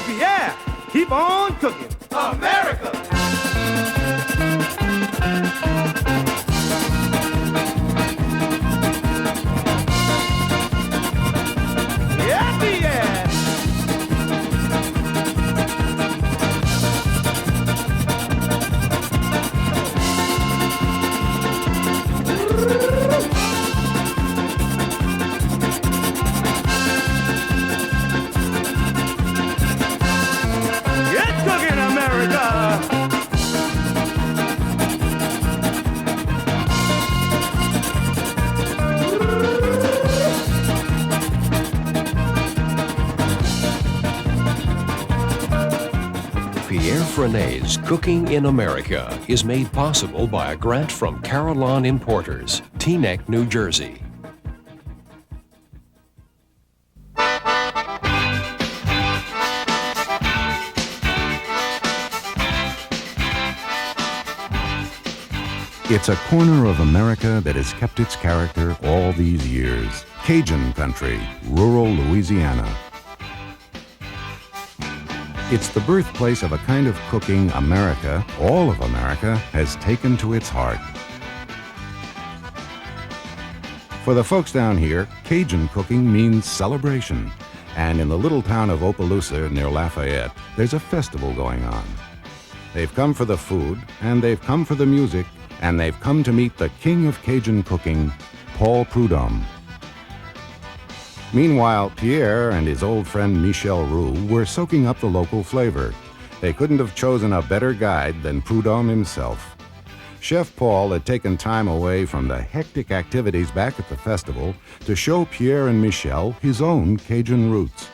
Pierre, keep on cooking. America! Yeah, Pierre! Get cooking, America! Pierre Franey's Cooking in America is made possible by a grant from Carillon Importers, Teaneck, New Jersey. It's a corner of America that has kept its character all these years. Cajun country, rural Louisiana. It's the birthplace of a kind of cooking America, all of America, has taken to its heart. For the folks down here, Cajun cooking means celebration. And in the little town of Opelousas near Lafayette, there's a festival going on. They've come for the food, and they've come for the music, and they've come to meet the king of Cajun cooking, Paul Prudhomme. Meanwhile, Pierre and his old friend Michel Roux were soaking up the local flavor. They couldn't have chosen a better guide than Prudhomme himself. Chef Paul had taken time away from the hectic activities back at the festival to show Pierre and Michel his own Cajun roots.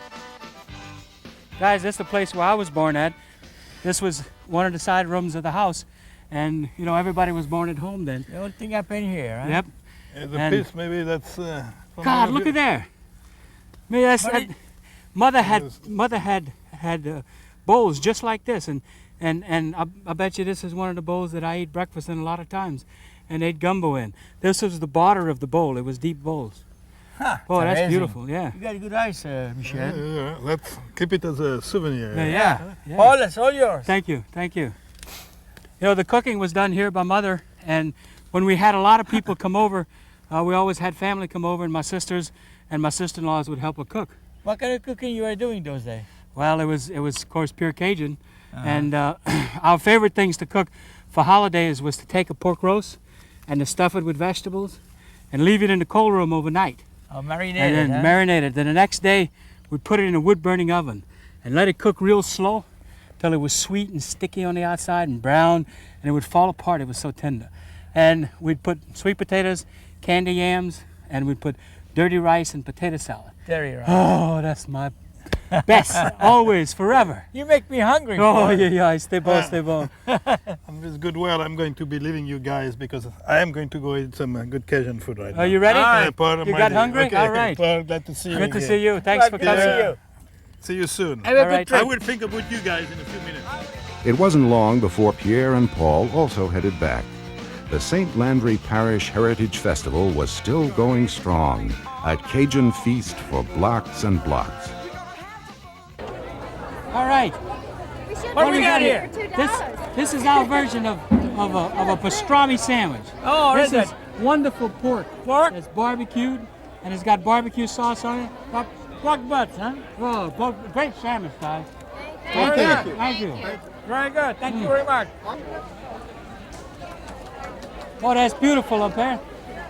Guys, this is the place where I was born at. This was one of the side rooms of the house. And, you know, everybody was born at home then. The only thing up in here, huh? Yep. The piece, maybe that's... God, look at there. Maybe that's... Mother had bowls just like this. And I bet you this is one of the bowls that I ate breakfast in a lot of times and ate gumbo in. This was the border of the bowl. It was deep bowls. Huh, Oh, that's amazing. beautiful, yeah. You got good eyes, Michel. Yeah, let's keep it as a souvenir. Yeah. Paul, it's all yours. Thank you, thank you. You know, the cooking was done here by Mother, and when we had a lot of people come over, we always had family come over, and my sisters and my sister-in-laws would help her cook. What kind of cooking you were doing those days? Well, it was of course pure Cajun, and our favorite things to cook for holidays was to take a pork roast and to stuff it with vegetables and leave it in the cold room overnight. Oh, marinated, And then marinate it. Then the next day, we'd put it in a wood-burning oven and let it cook real slow till it was sweet and sticky on the outside and brown, and it would fall apart. It was so tender. And we'd put sweet potatoes, candy yams, and we'd put dirty rice and potato salad. Dirty rice. Oh, that's my best, always, forever. You make me hungry. Oh, Paul. yeah, stay bon, stay bon. And with goodwill, I'm going to be leaving you guys because I am going to go eat some good Cajun food right now. Are you ready? Paul, You got hungry? Okay. All right. Paul, glad to see you. Good to again. see you. Thanks for Good to coming. see you. See you soon. Have a All good right. trip. I will think about you guys in a few minutes. It wasn't long before Pierre and Paul also headed back. The St. Landry Parish Heritage Festival was still going strong, a Cajun feast for blocks and blocks. All right. What do we got here? This is our version of a pastrami sandwich. Oh, This is is it? wonderful pork. Pork? It's barbecued, and it's got barbecue sauce on it. Pork butts, huh? Oh, great sandwich, guys. Very Thank good. you. Thank you. Very good. Thank you very much. Oh, that's beautiful up there.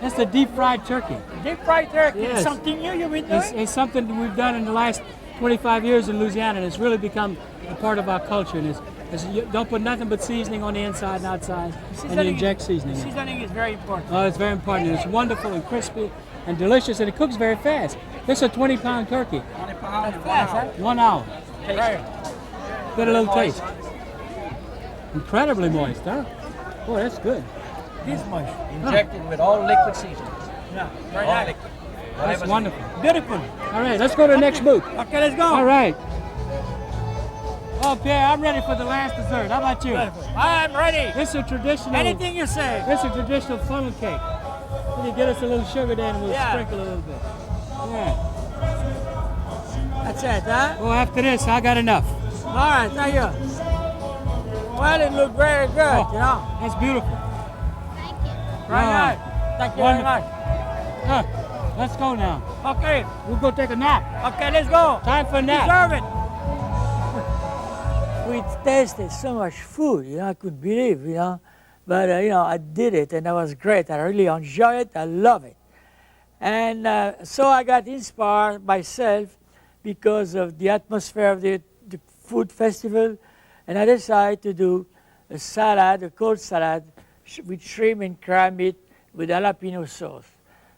That's the deep fried turkey. Deep fried turkey. Yes. It's something new you've been doing? It's something that we've done in the last 25 years in Louisiana, and it's really become a part of our culture. And you don't put nothing but seasoning on the inside and outside, and you inject seasoning. in. Seasoning is very important. Oh, it's very important. It's wonderful and crispy and delicious, and it cooks very fast. This is a 20-pound turkey. That's fast, huh? 1 hour. Right. Get a little taste. Incredibly moist, huh? Boy, that's good. This much. Injected with all liquid seasonings. Yeah. Very All nice. liquid. That's wonderful. Beautiful. All right, let's go to the next booth. Okay, let's go. All right. Oh, Pierre, I'm ready for the last dessert. How about you? I'm ready. This is a traditional. Anything you say. This is a traditional funnel cake. Can you get us a little sugar there and we'll Yeah. sprinkle a little bit? Yeah. That's it, huh? Well, after this, I got enough. right, thank you. Well, it looked very good, you know. That's beautiful. Very nice. Thank you very Wonderful. much. Let's go now. Okay, We'll go take a nap. okay, let's go. Time for a nap. Serve it. We tasted so much food, you know, I couldn't believe, you know. But, you know, I did it, and that was great. I really enjoy it. I love it. And so I got inspired myself because of the atmosphere of the food festival, and I decided to do a salad, a cold salad, with shrimp and crab meat with jalapeno sauce.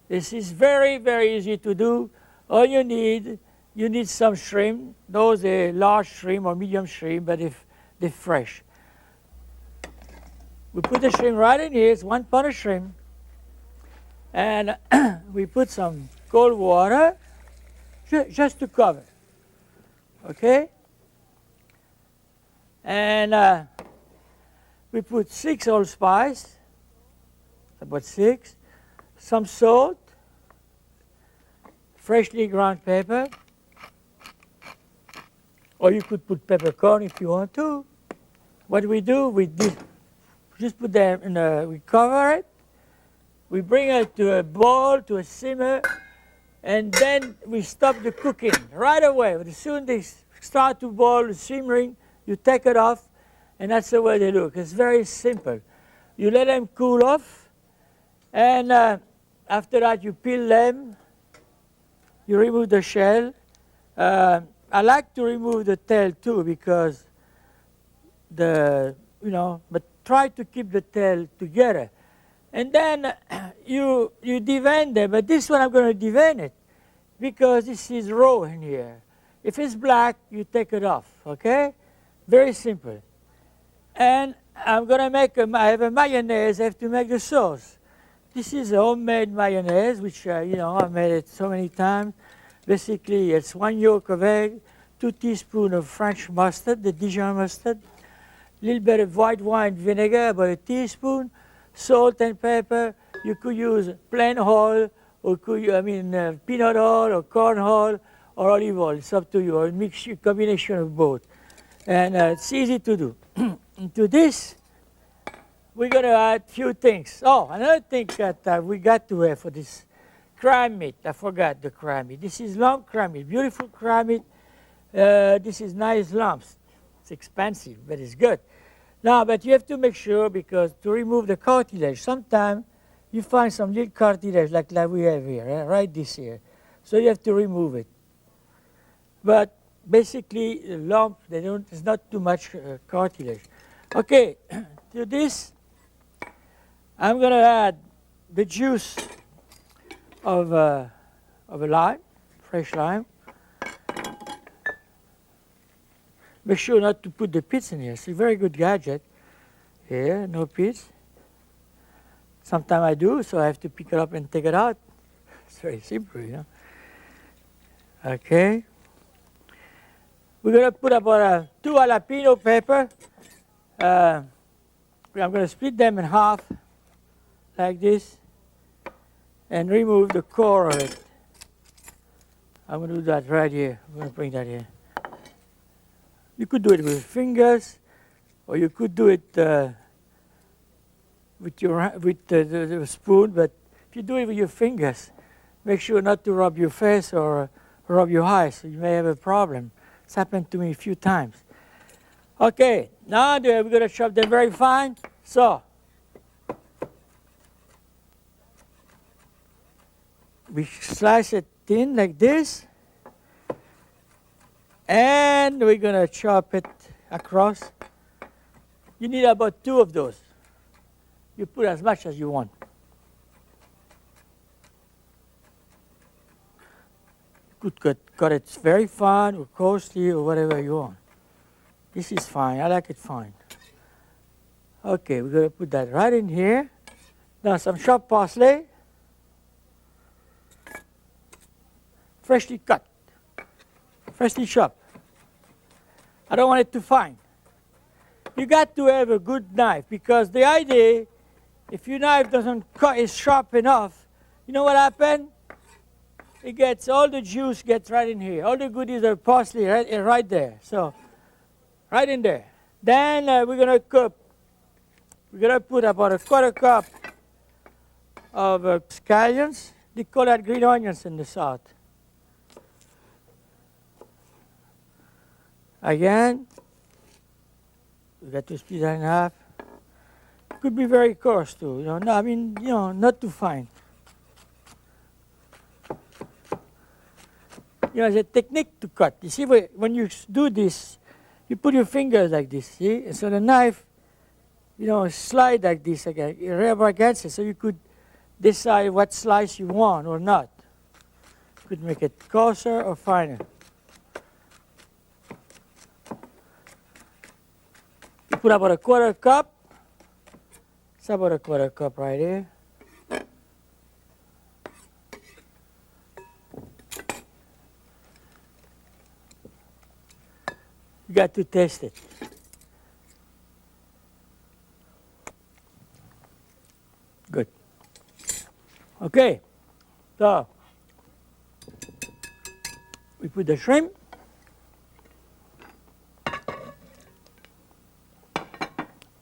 This is very, very easy to do. All you need some shrimp. Those are large shrimp or medium shrimp, but if they're fresh. We put the shrimp right in here. It's 1 pound of shrimp. And we put some cold water just to cover. Okay? And we put 6 allspice, about 6, some salt, freshly ground pepper, or you could put peppercorn if you want to. What we do, we just put them in we cover it, we bring it to a boil, to a simmer, and then we stop the cooking right away. But as soon as they start to boil, simmering, you take it off, and that's the way they look. It's very simple. You let them cool off, and after that you peel them, you remove the shell. I like to remove the tail too because but try to keep the tail together. And then you devein them, but this one I'm going to devein it because this is raw in here. If it's black, you take it off, okay? Very simple. And I'm going to make I have a mayonnaise. I have to make the sauce. This is a homemade mayonnaise, which, I've made it so many times. Basically, it's 1 yolk of egg, 2 teaspoons of French mustard, the Dijon mustard, a little bit of white wine vinegar, about a teaspoon, salt and pepper. You could use plain oil, or peanut oil, or corn oil, or olive oil. It's up to you, or a mixture, combination of both. And it's easy to do. Into this, we're going to add a few things. Oh, another thing that we got to have for this crab meat. I forgot the crab meat. This is lump crab meat, beautiful crab meat. This is nice lumps. It's expensive, but it's good. Now, but you have to make sure because to remove the cartilage, sometimes you find some little cartilage like we have here, right this here. So you have to remove it. But basically, the lump, there's not too much cartilage. Okay, to this, I'm going to add the juice of a lime, fresh lime. Make sure not to put the pits in here. It's a very good gadget. Here, no pits. Sometimes I do, so I have to pick it up and take it out. It's very simple, you know. Okay. We're going to put about 2 jalapeno pepper. I'm going to split them in half, like this, and remove the core of it. I'm going to do that right here. I'm going to bring that here. You could do it with fingers, or you could do it with the spoon, but if you do it with your fingers, make sure not to rub your face or rub your eyes, so you may have a problem. It's happened to me a few times. Okay, now we're going to chop them very fine. So, we slice it thin like this, and we're going to chop it across. You need about 2 of those. You put as much as you want. You could cut it very fine or coarsely or whatever you want. This is fine. I like it fine. Okay, we're going to put that right in here. Now some chopped parsley. Freshly cut. Freshly chopped. I don't want it too fine. You got to have a good knife because the idea, if your knife doesn't cut, is sharp enough, you know what happens? It gets, all the juice gets right in here. All the goodies of parsley right there. So right in there. Then we're gonna cook. We're gonna put about a quarter cup of scallions. They call that green onions in the South. Again, we got to split that in half. Could be very coarse too, no, I mean, not too fine. There's a technique to cut. You see, when you do this, you put your fingers like this, see? And so the knife, slide like this again, you rub against it, so you could decide what slice you want or not. You could make it coarser or finer. You put about a quarter cup. It's about a quarter cup right here. You got to taste it. Good. Okay, so we put the shrimp.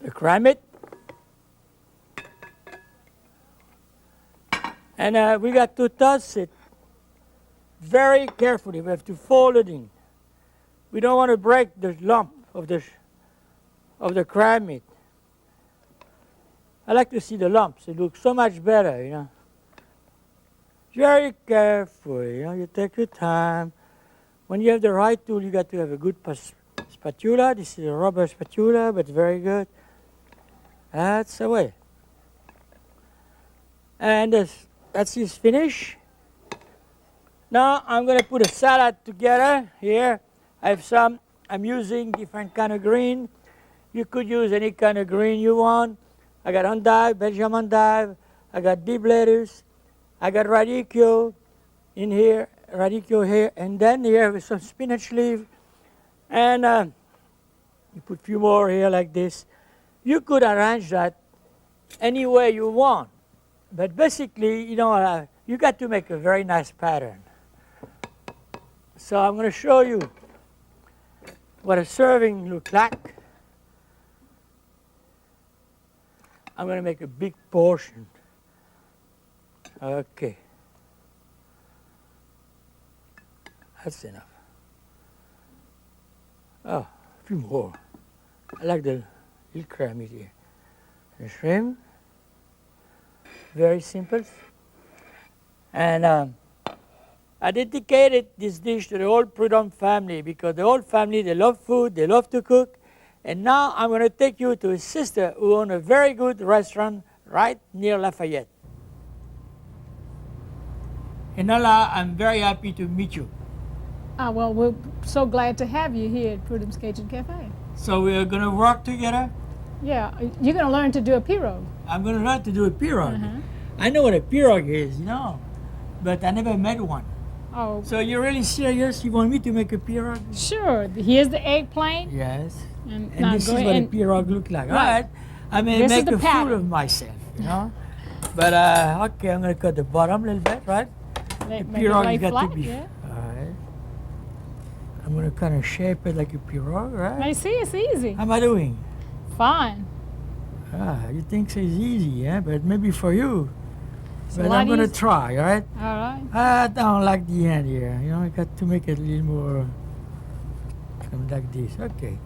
The cram-it. And we got to toss it very carefully. We have to fold it in. We don't want to break the lump of the crab meat. I like to see the lumps. It looks so much better, Very carefully, you take your time. When you have the right tool, you got to have a good spatula. This is a rubber spatula, but very good. That's the way. And that's his finish. Now I'm going to put a salad together here. I have some. I'm using different kind of green. You could use any kind of green you want. I got endive, Belgium endive. I got deep lettuce. I got radicchio in here, radicchio here, and then here with some spinach leaf. And you put a few more here like this. You could arrange that any way you want. But basically, you got to make a very nice pattern. So I'm going to show you what a serving looks like. I'm going to make a big portion. Okay. That's enough. Oh, a few more. I like the little crab meat here. The shrimp. Very simple. And I dedicated this dish to the whole Prudhomme family because the whole family, they love food, they love to cook. And now I'm going to take you to his sister who owns a very good restaurant right near Lafayette. Enola, I'm very happy to meet you. Well, we're so glad to have you here at Prudhomme's Cajun Cafe. So we're going to work together? Yeah, you're going to learn to do a pirogue. I'm going to learn to do a pirogue. I know what a pirogue is, but I never made one. Oh. So you're really serious? You want me to make a pirogue? Sure. Here's the eggplant. Yes. And this is what a pirogue looks like. Right. All right. I may make a fool of myself, But, okay, I'm going to cut the bottom a little bit, right? The pirogue got flat, to be... Yeah. All right. I'm going to kind of shape it like a pirogue, right? I see, it's easy. How am I doing? Fine. You think it's easy, yeah? But maybe for you. It's but I'm going to try, all right? All right. I don't like the end here. I got to make it a little more like this. Okay.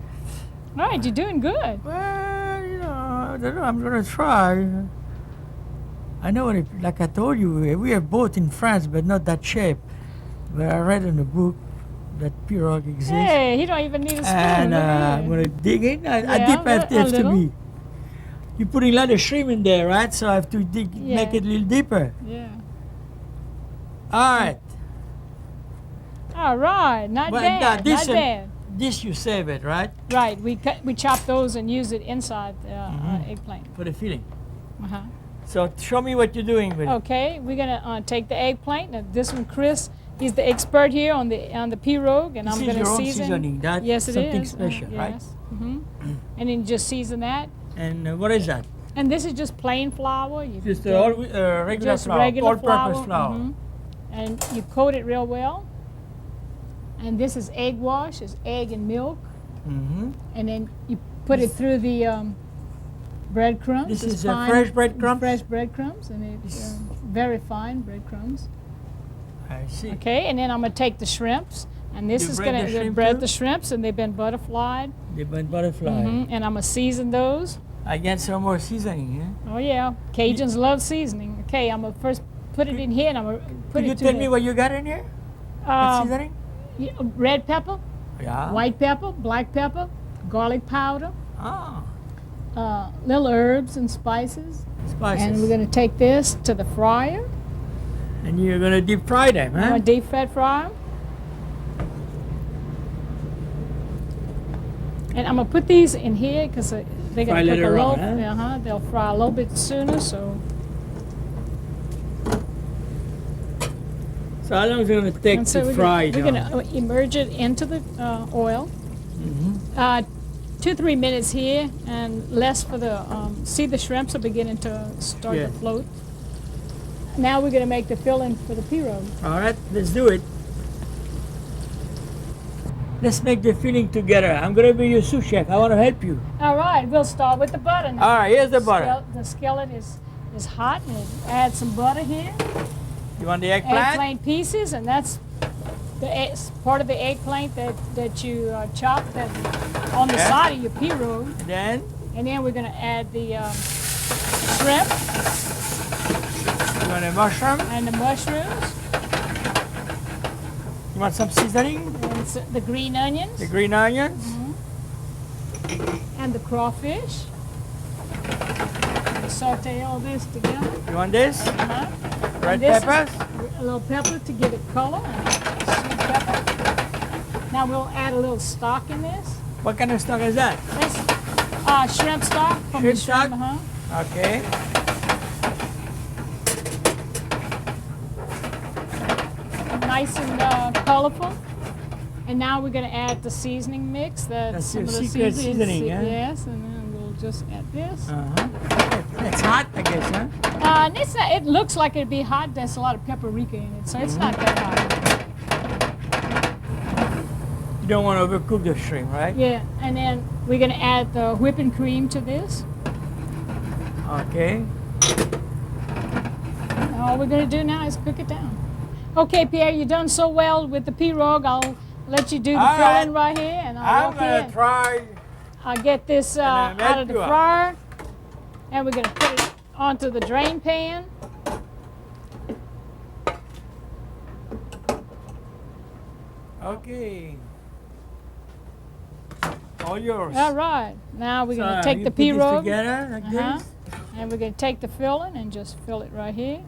All right, you're doing good. Well, I don't know. I'm going to try. I know, like I told you, we have both in France, but not that shape. But I read in the book that pirogue exists. Hey, he don't even need a spoon. And I'm going to dig in. I dip as it has to be. You're putting a lot of shrimp in there, right? So I have to dig, make it a little deeper. Yeah. All right. All right, not bad, not bad. This you save it, right? Right, we chop those and use it inside the eggplant. For the filling. Uh-huh. So show me what you're doing with it. Okay, we're gonna take the eggplant. Now this one, Chris, he's the expert here on the pirogue, and I'm gonna season. Seasoning. That's yes, it something is. special, right? Yes. And then just season that. And what is that? And this is just plain flour. Just regular just flour, regular all-purpose flour. And you coat it real well. And this is egg wash. It's egg and milk. And then you put it through the breadcrumbs. This It's is fine- fresh breadcrumbs? Fresh breadcrumbs, and it's very fine breadcrumbs. I see. Okay, and then I'm gonna take the shrimps, and this You is bread gonna the shrimp bread too? the shrimps, and they've been butterflied. They've been butterfly. And I'm gonna season those. I get some more seasoning, eh? Oh yeah, Cajuns love seasoning. Okay, I'm gonna first put it in here, and I'm gonna put Could you it to tell the, me what you got in here? What um, seasoning? red pepper, Yeah. white pepper, black pepper, garlic powder, Ah, little herbs and spices. spices. And we're gonna take this to the fryer. And you're gonna deep fry them, I'm huh? gonna deep fat fry 'em. And I'm gonna put these in here because they're Fry gonna cook a later little. on, They'll fry a little bit sooner. So So how long is it gonna take and so to we're fry? gonna, we're gonna immerse it into the oil. 2-3 minutes here, and less for the. See, the shrimps are beginning to start Yeah. to float. Now we're gonna make the filling for the pirogue. All right, let's do it. Let's make the filling together. I'm gonna be your sous chef. I want to help you. All right, we'll start with the butter now. All right, here's the butter. The skillet is hot, and add some butter here. You want the eggplant? Eggplant pieces, and that's part of the eggplant that you chopped on the Yeah. side of your pirogue. Then And then we're gonna add the shrimp you want a mushroom? and the mushrooms You want some seasoning? and the green onions The green onions? and the crawfish. Saute all this together. You want this? Uh-huh. Red And this is peppers? a little pepper to give it color, and sweet pepper. Now we'll add a little stock in this. What kind of stock is that? This shrimp stock from Shrimp the shrimp. stock? Okay. Nice and colorful. And now we're going to add the seasoning mix. That's Some your of the secret seasoning, yeah? Yes, and then we'll just add this. It's hot, I guess, huh? It's not, it looks like it'd be hot. There's a lot of paprika in it, so it's not that hot. You don't want to overcook the shrimp, right? Yeah, and then we're going to add the whipping cream to this. Okay. And all we're going to do now is cook it down. Okay, Pierre, you've done so well with the pirogue. I'll let you do the All filling right. right here, and I'll I'm walk in. gonna try. I'll get this I'm out of the help you out. fryer, and we're gonna put it onto the drain pan. Okay. All yours. All right, now we're gonna So take you the put this pirogue, together like uh-huh, this. and we're gonna take the filling and just fill it right here.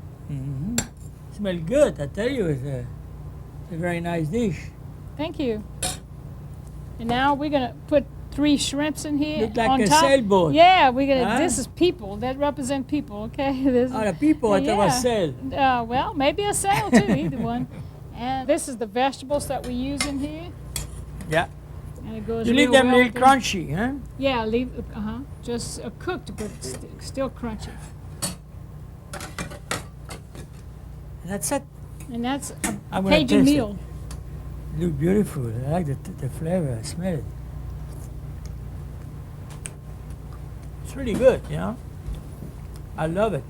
Smells good. I tell you, it's a very nice dish. Thank you. And now we're gonna put 3 shrimps in here Look like on a top. sailboat. Yeah, we're gonna. Huh? This is people that represent people. Okay, this. Oh, the people at the Yeah. sail. Well, maybe a sail too, either one. And this is the vegetables that we use in here, Yeah. and it goes. You leave real them a well little with crunchy, huh? Yeah, leave. Just cooked, but still crunchy. That's it. And that's a I'm gonna Cajun taste it. meal. Look beautiful. I like the flavor. I smell it. It's really good, you know. I love it.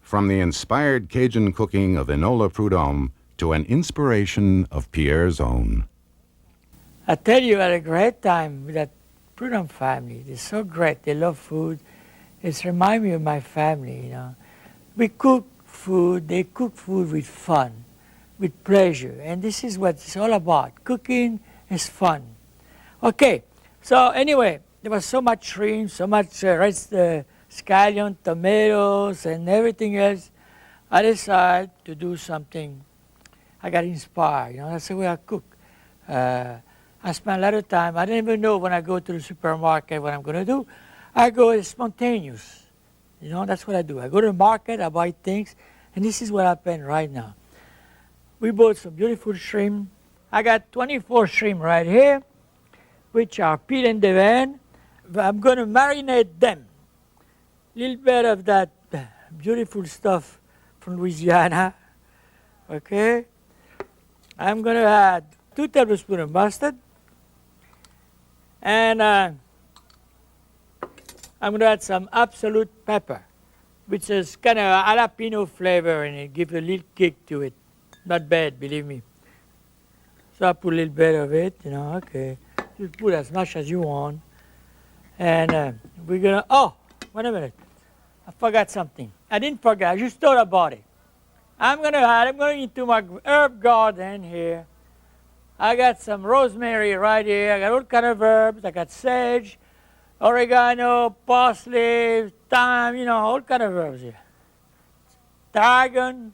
From the inspired Cajun cooking of Enola Prudhomme to an inspiration of Pierre's own. I tell you, I had a great time with that Prudhomme family. They're so great. They love food. It's remind me of my family, you know. We cook food. They cook food with fun, with pleasure. And this is what it's all about. Cooking is fun. Okay, so anyway, there was so much shrimp, so much red scallion, tomatoes, and everything else. I decided to do something. I got inspired, you know, that's the way I cook. I spend a lot of time. I don't even know when I go to the supermarket what I'm going to do. I go spontaneous. You know, that's what I do. I go to the market, I buy things, and this is what happened right now. We bought some beautiful shrimp. I got 24 shrimp right here, which are peeled in the van. I'm going to marinate them. A little bit of that beautiful stuff from Louisiana. Okay? I'm going to add 2 tablespoons of mustard, And I'm going to add some absolute pepper, which is kind of a jalapeno flavor, and it gives a little kick to it. Not bad, believe me. So I put a little bit of it, you know, okay. Just put as much as you want. And we're going to, oh, wait a minute. I forgot something. I didn't forget, I just thought about it. I'm going into my herb garden here. I got some rosemary right here. I got all kind of herbs. I got sage, oregano, parsley, thyme, you know, all kind of herbs here. Tarragon.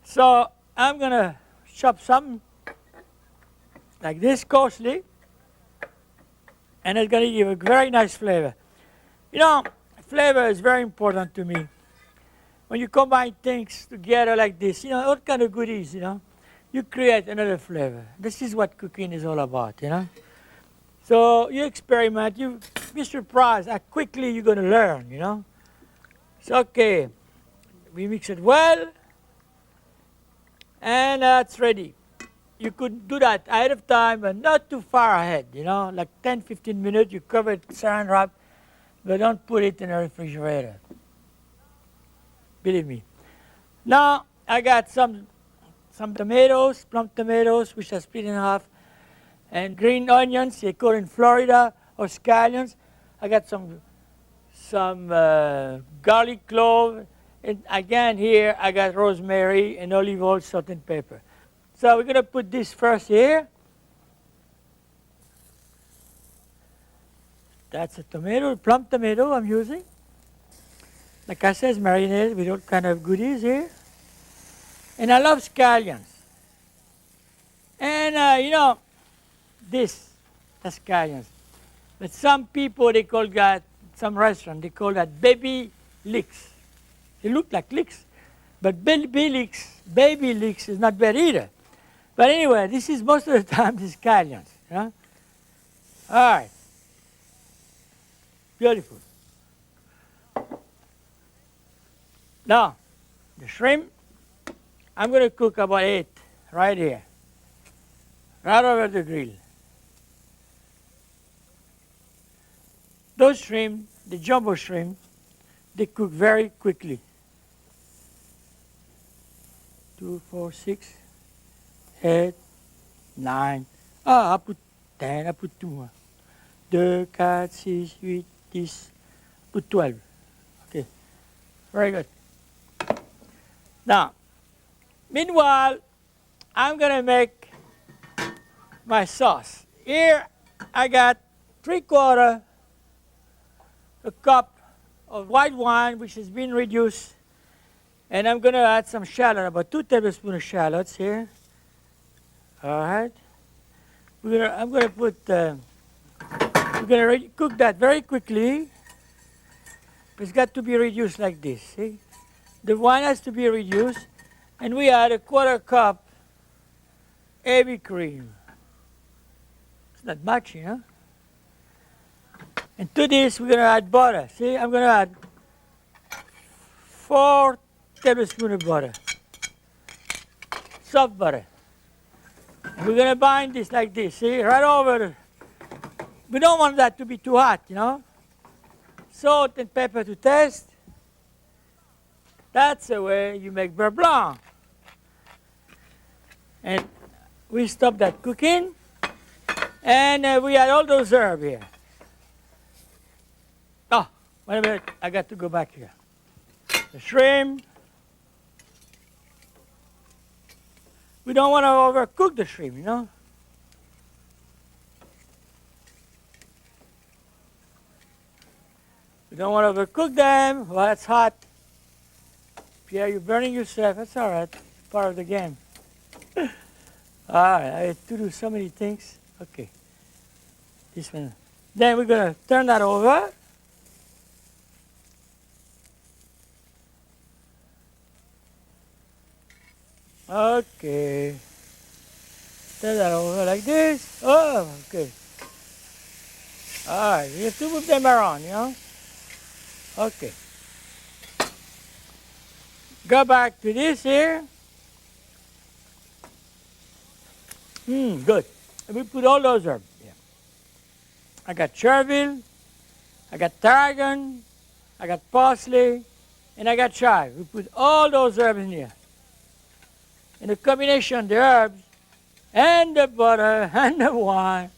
So I'm going to chop some like this coarsely, and it's going to give a very nice flavor. You know, flavor is very important to me. When you combine things together like this, you know, all kind of goodies, you know, you create another flavor. This is what cooking is all about, you know. So you experiment, you be surprised how quickly you're going to learn, you know. So, okay, we mix it well, and that's ready. You could do that ahead of time, but not too far ahead, you know, like 10, 15 minutes, you cover it saran wrap, but don't put it in the refrigerator. Believe me. Now, I got some tomatoes, plum tomatoes, which I split in half, and green onions, they call in Florida, or scallions. I got some garlic clove, and again here, I got rosemary and olive oil, salt and pepper. So we're going to put this first here. That's a tomato, plum tomato I'm using. Like I said, it's marinated with all kind of goodies here. And I love scallions. And you know, the scallions. But some people, they call that, some restaurant, they call that baby leeks. They look like leeks. But baby leeks is not bad either. But anyway, this is most of the time the scallions. You know? All right. Beautiful. Now, the shrimp, I'm going to cook about 8 right here, right over the grill. Those shrimp, the jumbo shrimp, they cook very quickly. 2, 4, 6, 8, 9. I put 10, I put 2 more. 2, 4, 6, 8, 10, put 12. Okay, very good. Now, meanwhile, I'm going to make my sauce. Here, I got 3/4 a cup of white wine, which has been reduced. And I'm going to add some shallot, about 2 tablespoons of shallots here. All right. I'm going to put, we're going to cook that very quickly. It's got to be reduced like this, see? The wine has to be reduced, and we add 1/4 cup heavy cream. It's not much, you know? And to this, we're going to add butter. See, I'm going to add 4 tablespoons of butter, soft butter. And we're going to bind this like this, see, right over. We don't want that to be too hot, you know? Salt and pepper to taste. That's the way you make beurre blanc. And we stop that cooking, and we add all those herbs here. Oh, wait a minute, I got to go back here. The shrimp. We don't want to overcook the shrimp, you know. We don't want to overcook them. Well, it's hot. Pierre, you're burning yourself. That's all right. Part of the game. All right, I have to do so many things. Okay. This one. Then we're going to turn that over. Okay. Turn that over like this. Oh, okay. All right, you have to move them around, you know. Okay. Go back to this here. Good. And we put all those herbs. Yeah. I got chervil, I got tarragon, I got parsley, and I got chive. We put all those herbs in here. And the combination of the herbs and the butter and the wine,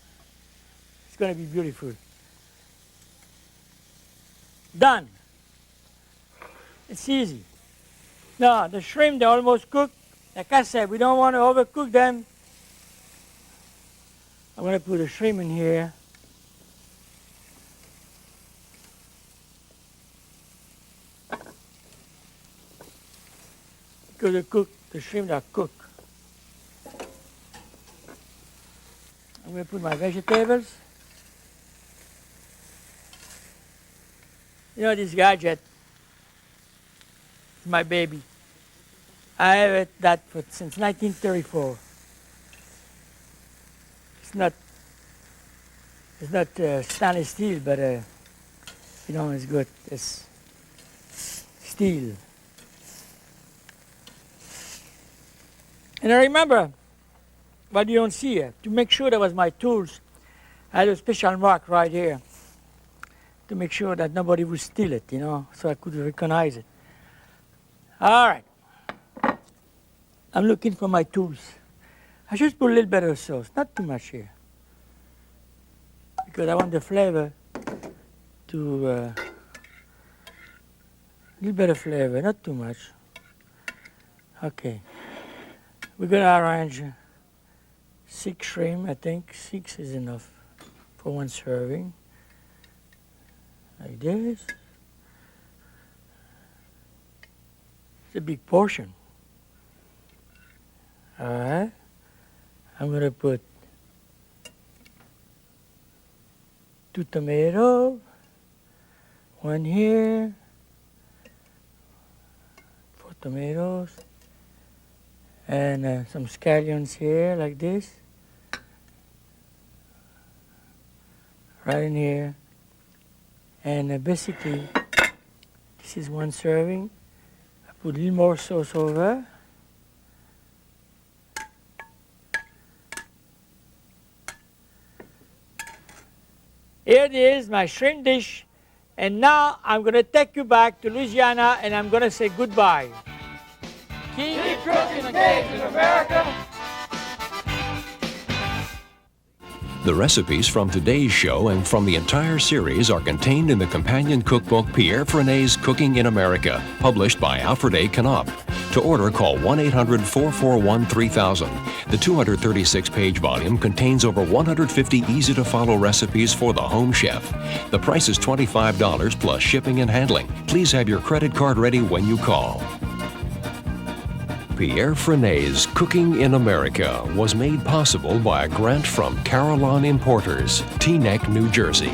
it's going to be beautiful. Done. It's easy. Now, the shrimp, they're almost cooked. Like I said, we don't want to overcook them. I'm going to put the shrimp in here. Because the shrimp are cooked. I'm going to put my vegetables. You know, this gadget is my baby. I have it since 1934. It's not stainless steel, but you know, it's good. It's steel. And I remember what you don't see here. To make sure that was my tools, I had a special mark right here to make sure that nobody would steal it, you know, so I could recognize it. All right. I'm looking for my tools. I just put a little bit of sauce, not too much here, because I want the flavor to, a little bit of flavor, not too much. Okay. We're going to arrange 6 shrimp, I think. 6 is enough for one serving. Like this. It's a big portion. All right. I'm going to put 2 tomatoes, 1 here, 4 tomatoes, and some scallions here, like this, right in here. And basically, this is 1 serving. I put a little more sauce over. Here it is, my shrimp dish. And now I'm going to take you back to Louisiana and I'm going to say goodbye. Keep cooking the Cajun America. The recipes from today's show and from the entire series are contained in the companion cookbook Pierre Franey's Cooking in America, published by Alfred A. Knopf. To order, call 1-800-441-3000. The 236-page volume contains over 150 easy-to-follow recipes for the home chef. The price is $25 plus shipping and handling. Please have your credit card ready when you call. Pierre Franey's Cooking in America was made possible by a grant from Carillon Importers, Teaneck, New Jersey.